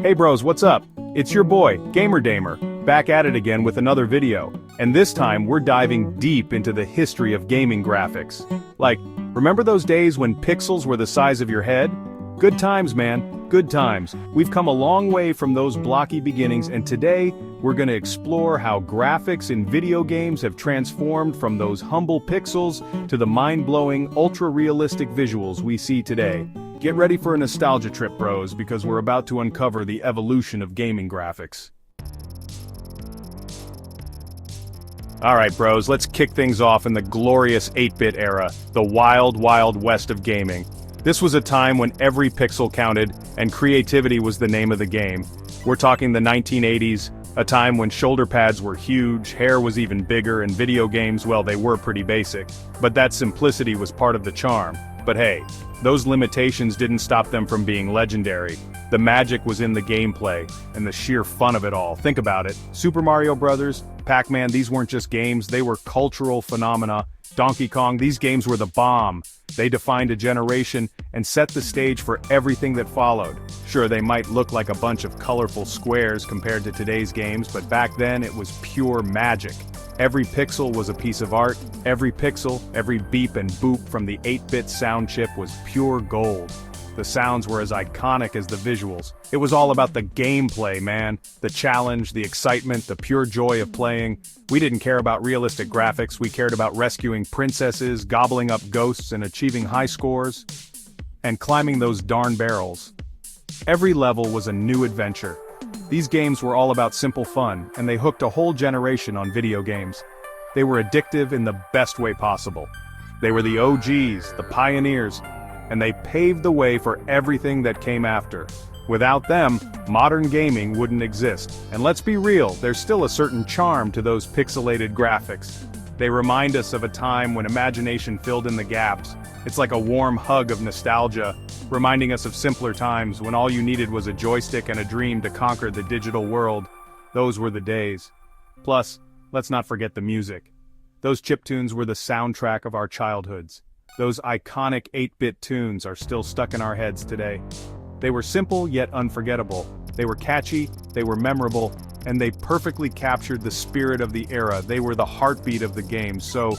Hey bros, what's up? It's your boy, Gamer Damer, back at it again with another video, and this time we're diving deep into the history of gaming graphics. Like, remember those days when pixels were the size of your head? Good times, man, good times. We've come a long way from those blocky beginnings, and today, we're gonna explore how graphics in video games have transformed from those humble pixels to the mind-blowing, ultra-realistic visuals we see today. Get ready for a nostalgia trip, bros, because we're about to uncover the evolution of gaming graphics. Alright bros, let's kick things off in the glorious 8-bit era, the wild, wild west of gaming. This was a time when every pixel counted, and creativity was the name of the game. We're talking the 1980s, a time when shoulder pads were huge, hair was even bigger, and video games, well, they were pretty basic. But that simplicity was part of the charm. But hey, those limitations didn't stop them from being legendary. The magic was in the gameplay, and the sheer fun of it all. Think about it. Super Mario Bros., Pac-Man, these weren't just games, they were cultural phenomena. Donkey Kong, these games were the bomb. They defined a generation and set the stage for everything that followed. Sure, they might look like a bunch of colorful squares compared to today's games, but back then it was pure magic. Every pixel was a piece of art, every pixel, every beep and boop from the 8-bit sound chip was pure gold. The sounds were as iconic as the visuals. It was all about the gameplay, man. The challenge, the excitement, the pure joy of playing. We didn't care about realistic graphics, we cared about rescuing princesses, gobbling up ghosts and achieving high scores, and climbing those darn barrels. Every level was a new adventure. These games were all about simple fun, and they hooked a whole generation on video games. They were addictive in the best way possible. They were the OGs, the pioneers, and they paved the way for everything that came after. Without them, modern gaming wouldn't exist. And let's be real, there's still a certain charm to those pixelated graphics. They remind us of a time when imagination filled in the gaps. It's like a warm hug of nostalgia, reminding us of simpler times when all you needed was a joystick and a dream to conquer the digital world. Those were the days. Plus, let's not forget the music. Those chiptunes were the soundtrack of our childhoods. Those iconic 8-bit tunes are still stuck in our heads today. They were simple yet unforgettable. They were catchy, they were memorable, and they perfectly captured the spirit of the era. They were the heartbeat of the game. So,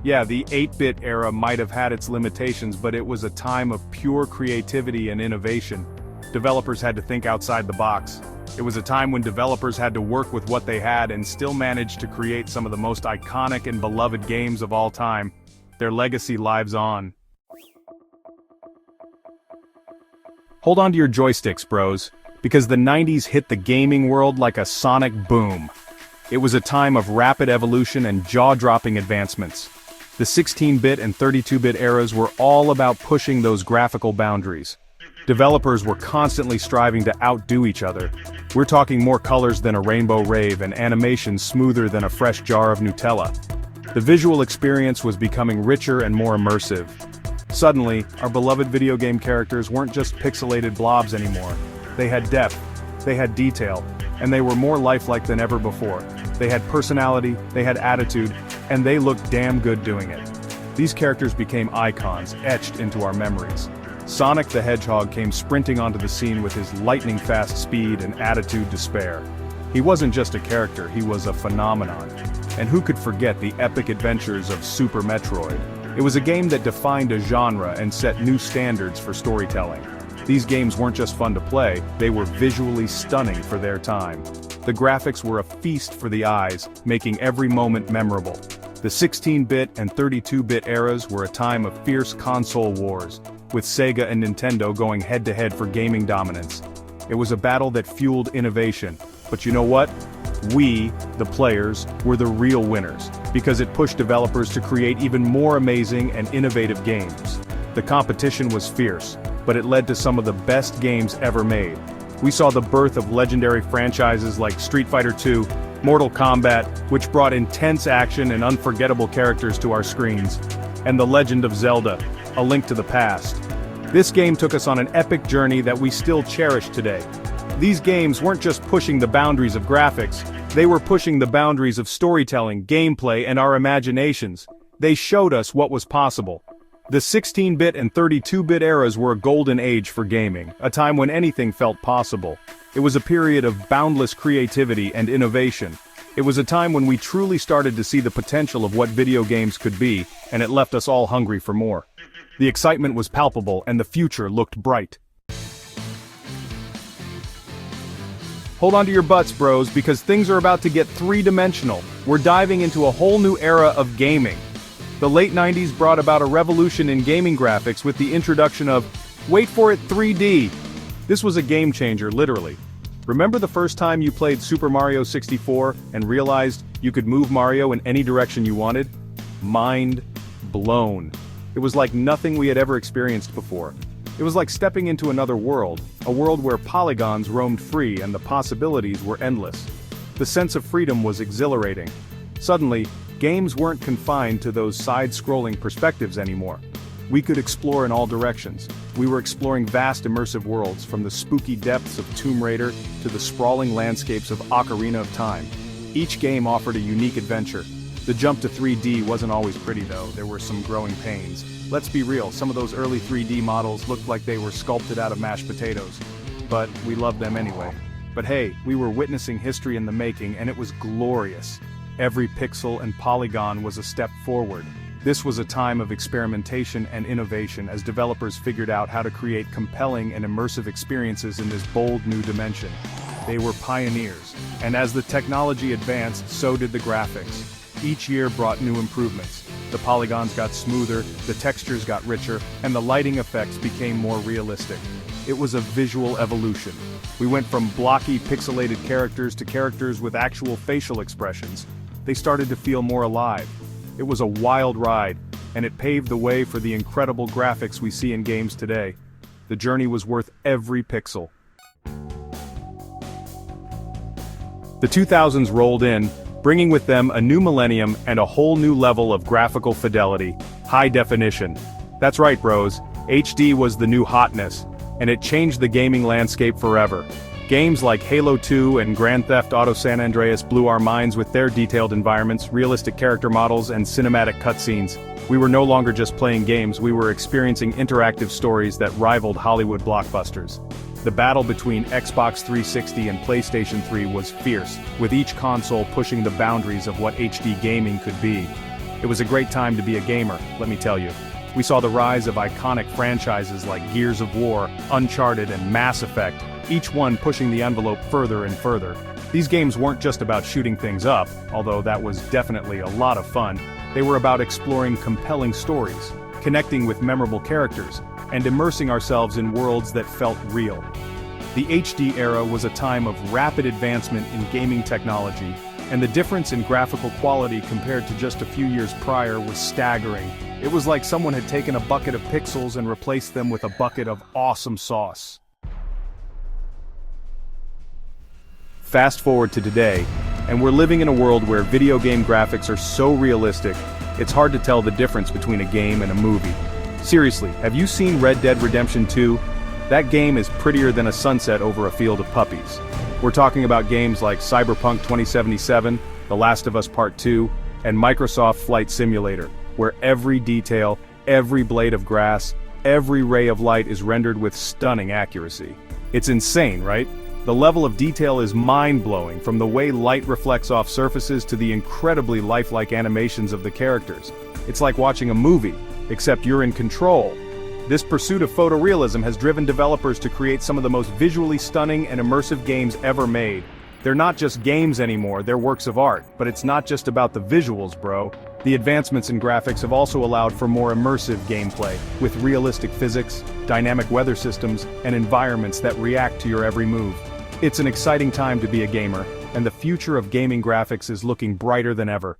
yeah, the 8-bit era might have had its limitations, but it was a time of pure creativity and innovation. Developers had to think outside the box. It was a time when developers had to work with what they had and still managed to create some of the most iconic and beloved games of all time. Their legacy lives on. Hold on to your joysticks, bros, because the 90s hit the gaming world like a sonic boom. It was a time of rapid evolution and jaw-dropping advancements. The 16-bit and 32-bit eras were all about pushing those graphical boundaries. Developers were constantly striving to outdo each other. We're talking more colors than a rainbow rave and animation smoother than a fresh jar of Nutella. The visual experience was becoming richer and more immersive. Suddenly, our beloved video game characters weren't just pixelated blobs anymore. They had depth, they had detail, and they were more lifelike than ever before. They had personality, they had attitude, and they looked damn good doing it. These characters became icons, etched into our memories. Sonic the Hedgehog came sprinting onto the scene with his lightning-fast speed and attitude to spare. He wasn't just a character, he was a phenomenon. And who could forget the epic adventures of Super Metroid? It was a game that defined a genre and set new standards for storytelling. These games weren't just fun to play, they were visually stunning for their time. The graphics were a feast for the eyes, making every moment memorable. The 16-bit and 32-bit eras were a time of fierce console wars, with Sega and Nintendo going head-to-head for gaming dominance. It was a battle that fueled innovation. But you know what? We, the players, were the real winners, because it pushed developers to create even more amazing and innovative games. The competition was fierce, but it led to some of the best games ever made. We saw the birth of legendary franchises like Street Fighter II, Mortal Kombat, which brought intense action and unforgettable characters to our screens, and The Legend of Zelda, A Link to the Past. This game took us on an epic journey that we still cherish today. These games weren't just pushing the boundaries of graphics, they were pushing the boundaries of storytelling, gameplay, and our imaginations. They showed us what was possible. The 16-bit and 32-bit eras were a golden age for gaming, a time when anything felt possible. It was a period of boundless creativity and innovation. It was a time when we truly started to see the potential of what video games could be, and it left us all hungry for more. The excitement was palpable and the future looked bright. Hold on to your butts, bros, because things are about to get three-dimensional. We're diving into a whole new era of gaming. The late 90s brought about a revolution in gaming graphics with the introduction of, wait for it, 3D. This was a game changer, literally. Remember the first time you played Super Mario 64 and realized you could move Mario in any direction you wanted? Mind blown. It was like nothing we had ever experienced before. It was like stepping into another world, a world where polygons roamed free and the possibilities were endless. The sense of freedom was exhilarating. Suddenly, games weren't confined to those side-scrolling perspectives anymore. We could explore in all directions. We were exploring vast immersive worlds, from the spooky depths of Tomb Raider to the sprawling landscapes of Ocarina of Time. Each game offered a unique adventure. The jump to 3D wasn't always pretty though, there were some growing pains. Let's be real, some of those early 3D models looked like they were sculpted out of mashed potatoes. But we loved them anyway. But hey, we were witnessing history in the making, and it was glorious. Every pixel and polygon was a step forward. This was a time of experimentation and innovation as developers figured out how to create compelling and immersive experiences in this bold new dimension. They were pioneers, and as the technology advanced, so did the graphics. Each year brought new improvements. The polygons got smoother, the textures got richer, and the lighting effects became more realistic. It was a visual evolution. We went from blocky, pixelated characters to characters with actual facial expressions. They started to feel more alive. It was a wild ride, and it paved the way for the incredible graphics we see in games today. The journey was worth every pixel. The 2000s rolled in, bringing with them a new millennium and a whole new level of graphical fidelity, high definition. That's right, bros, HD was the new hotness, and it changed the gaming landscape forever. Games like Halo 2 and Grand Theft Auto San Andreas blew our minds with their detailed environments, realistic character models, and cinematic cutscenes. We were no longer just playing games, we were experiencing interactive stories that rivaled Hollywood blockbusters. The battle between Xbox 360 and PlayStation 3 was fierce, with each console pushing the boundaries of what HD gaming could be. It was a great time to be a gamer, let me tell you. We saw the rise of iconic franchises like Gears of War, Uncharted, and Mass Effect, each one pushing the envelope further and further. These games weren't just about shooting things up, although that was definitely a lot of fun. They were about exploring compelling stories, connecting with memorable characters, and immersing ourselves in worlds that felt real. The HD era was a time of rapid advancement in gaming technology, and the difference in graphical quality compared to just a few years prior was staggering. It was like someone had taken a bucket of pixels and replaced them with a bucket of awesome sauce. Fast forward to today, and we're living in a world where video game graphics are so realistic, it's hard to tell the difference between a game and a movie. Seriously, have you seen Red Dead Redemption 2? That game is prettier than a sunset over a field of puppies. We're talking about games like Cyberpunk 2077, The Last of Us Part 2, and Microsoft Flight Simulator, where every detail, every blade of grass, every ray of light is rendered with stunning accuracy. It's insane, right? The level of detail is mind-blowing, from the way light reflects off surfaces to the incredibly lifelike animations of the characters. It's like watching a movie, except you're in control. This pursuit of photorealism has driven developers to create some of the most visually stunning and immersive games ever made. They're not just games anymore, they're works of art, but it's not just about the visuals, bro. The advancements in graphics have also allowed for more immersive gameplay, with realistic physics, dynamic weather systems, and environments that react to your every move. It's an exciting time to be a gamer, and the future of gaming graphics is looking brighter than ever.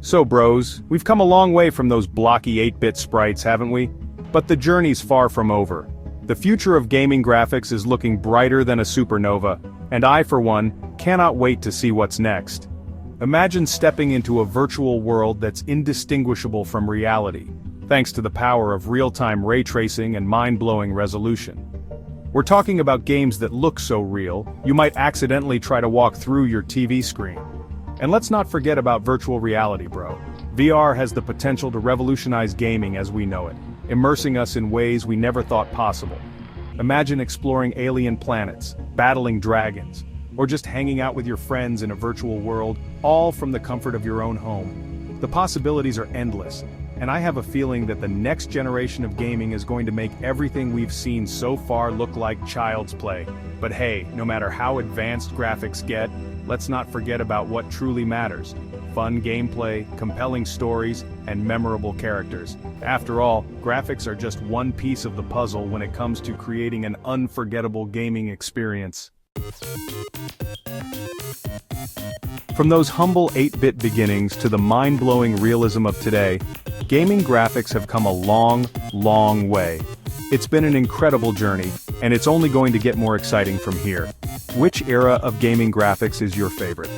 So bros, we've come a long way from those blocky 8-bit sprites, haven't we? But the journey's far from over. The future of gaming graphics is looking brighter than a supernova, and I, for one, cannot wait to see what's next. Imagine stepping into a virtual world that's indistinguishable from reality, thanks to the power of real-time ray tracing and mind-blowing resolution. We're talking about games that look so real, you might accidentally try to walk through your TV screen. And let's not forget about virtual reality, bro. VR has the potential to revolutionize gaming as we know it, immersing us in ways we never thought possible. Imagine exploring alien planets, battling dragons, or just hanging out with your friends in a virtual world, all from the comfort of your own home. The possibilities are endless, and I have a feeling that the next generation of gaming is going to make everything we've seen so far look like child's play. But hey, no matter how advanced graphics get, let's not forget about what truly matters: fun gameplay, compelling stories, and memorable characters. After all, graphics are just one piece of the puzzle when it comes to creating an unforgettable gaming experience. From those humble 8-bit beginnings to the mind-blowing realism of today, gaming graphics have come a long, long way. It's been an incredible journey, and it's only going to get more exciting from here. Which era of gaming graphics is your favorite?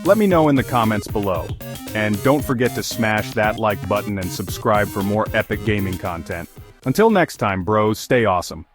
Let me know in the comments below. And don't forget to smash that like button and subscribe for more epic gaming content. Until next time, bros, stay awesome.